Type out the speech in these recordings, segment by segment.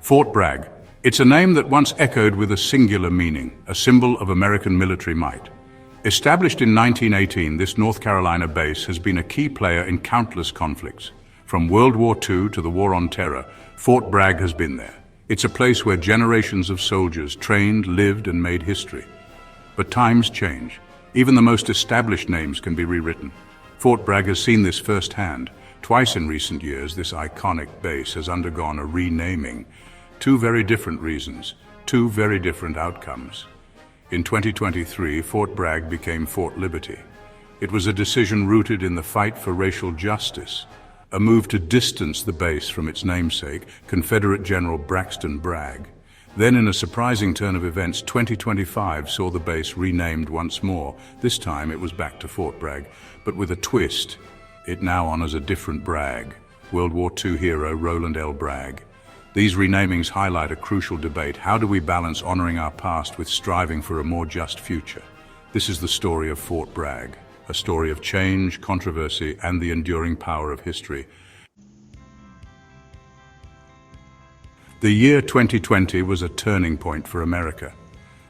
Fort Bragg. It's a name that once echoed with a singular meaning, a symbol of American military might. Established in 1918, this North Carolina base has been a key player in countless conflicts. From World War II to the War on Terror, Fort Bragg has been there. It's a place where generations of soldiers trained, lived, and made history. But times change. Even the most established names can be rewritten. Fort Bragg has seen this firsthand. Twice in recent years, this iconic base has undergone a renaming. Two very different reasons, two very different outcomes. In 2023, Fort Bragg became Fort Liberty. It was a decision rooted in the fight for racial justice, a move to distance the base from its namesake, Confederate General Braxton Bragg. Then, in a surprising turn of events, 2025 saw the base renamed once more. This time it was back to Fort Bragg, but with a twist. It now honors a different Bragg, World War II hero Roland Bragg. These renamings highlight a crucial debate. How do we balance honoring our past with striving for a more just future? This is the story of Fort Bragg, a story of change, controversy, and the enduring power of history. The year 2020 was a turning point for America.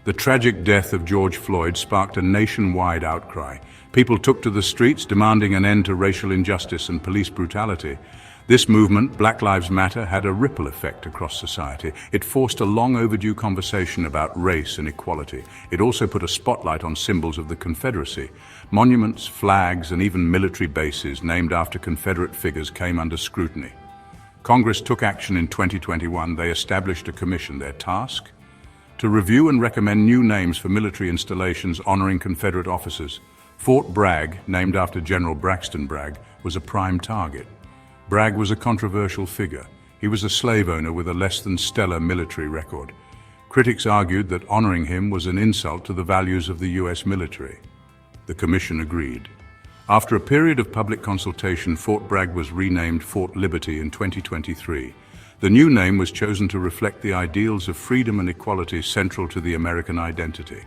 The tragic death of George Floyd sparked a nationwide outcry. People took to the streets demanding an end to racial injustice and police brutality. This movement, Black Lives Matter, had a ripple effect across society. It forced a long overdue conversation about race and equality. It also put a spotlight on symbols of the Confederacy. Monuments, flags, and even military bases named after Confederate figures came under scrutiny. Congress took action in 2021. They established a commission. Their task? To review and recommend new names for military installations honoring Confederate officers. Fort Bragg, named after General Braxton Bragg, was a prime target. Bragg was a controversial figure. He was a slave owner with a less than stellar military record. Critics argued that honoring him was an insult to the values of the U.S. military. The commission agreed. After a period of public consultation, Fort Bragg was renamed Fort Liberty in 2023. The new name was chosen to reflect the ideals of freedom and equality central to the American identity.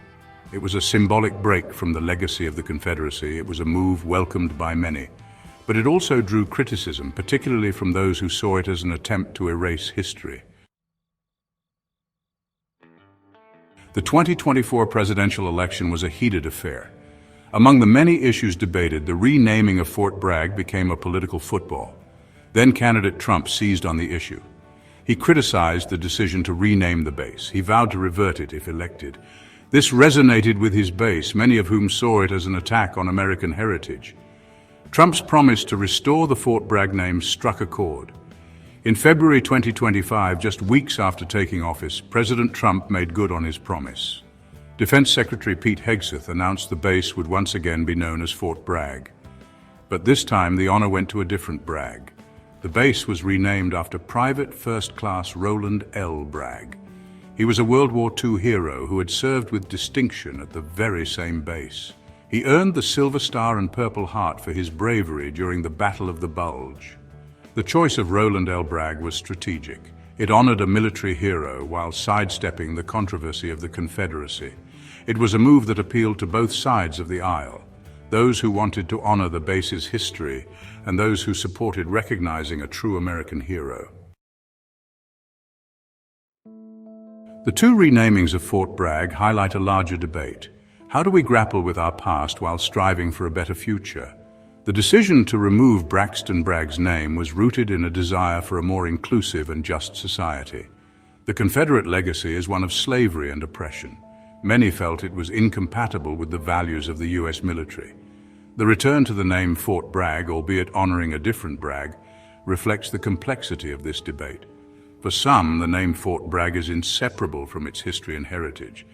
It was a symbolic break from the legacy of the Confederacy. It was a move welcomed by many. But it also drew criticism, particularly from those who saw it as an attempt to erase history. The 2024 presidential election was a heated affair. Among the many issues debated, the renaming of Fort Bragg became a political football. Then candidate Trump seized on the issue. He criticized the decision to rename the base. He vowed to revert it if elected. This resonated with his base, many of whom saw it as an attack on American heritage. Trump's promise to restore the Fort Bragg name struck a chord. In February 2025, just weeks after taking office, President Trump made good on his promise. Defense Secretary Pete Hegseth announced the base would once again be known as Fort Bragg. But this time the honor went to a different Bragg. The base was renamed after Private First Class Roland Bragg. He was a World War II hero who had served with distinction at the very same base. He earned the Silver Star and Purple Heart for his bravery during the Battle of the Bulge. The choice of Roland Bragg was strategic. It honored a military hero while sidestepping the controversy of the Confederacy. It was a move that appealed to both sides of the aisle, those who wanted to honor the base's history and those who supported recognizing a true American hero. The two renamings of Fort Bragg highlight a larger debate. How do we grapple with our past while striving for a better future? The decision to remove Braxton Bragg's name was rooted in a desire for a more inclusive and just society. The Confederate legacy is one of slavery and oppression. Many felt it was incompatible with the values of the U.S. military. The return to the name Fort Bragg, albeit honoring a different Bragg, reflects the complexity of this debate. For some, the name Fort Bragg is inseparable from its history and heritage.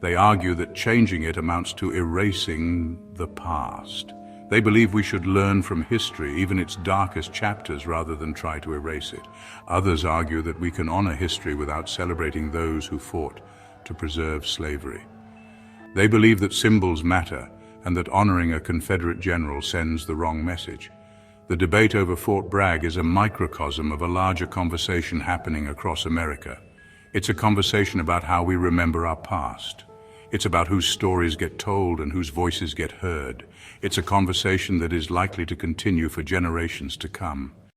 They argue that changing it amounts to erasing the past. They believe we should learn from history, even its darkest chapters, rather than try to erase it. Others argue that we can honor history without celebrating those who fought to preserve slavery. They believe that symbols matter and that honoring a Confederate general sends the wrong message. The debate over Fort Bragg is a microcosm of a larger conversation happening across America. It's a conversation about how we remember our past. It's about whose stories get told and whose voices get heard. It's a conversation that is likely to continue for generations to come.